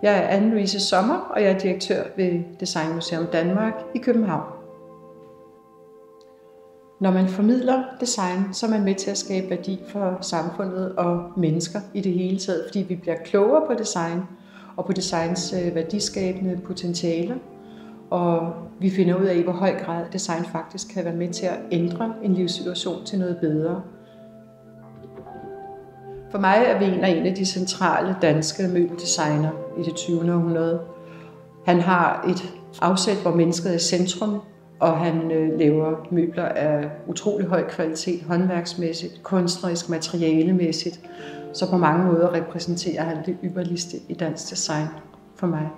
Jeg er Anne-Louise Sommer, og jeg er direktør ved Designmuseum Danmark i København. Når man formidler design, så er man med til at skabe værdi for samfundet og mennesker i det hele taget, fordi vi bliver klogere på design og på designs værdiskabende potentialer. Og vi finder ud af, i hvor høj grad design faktisk kan være med til at ændre en livssituation til noget bedre. For mig er Wehner en af de centrale danske møbeldesigner i det 20. århundrede. Han har et afsæt, hvor mennesket er i centrum, og han laver møbler af utrolig høj kvalitet, håndværksmæssigt, kunstnerisk, materialemæssigt. Så på mange måder repræsenterer han det ypperligste i dansk design for mig.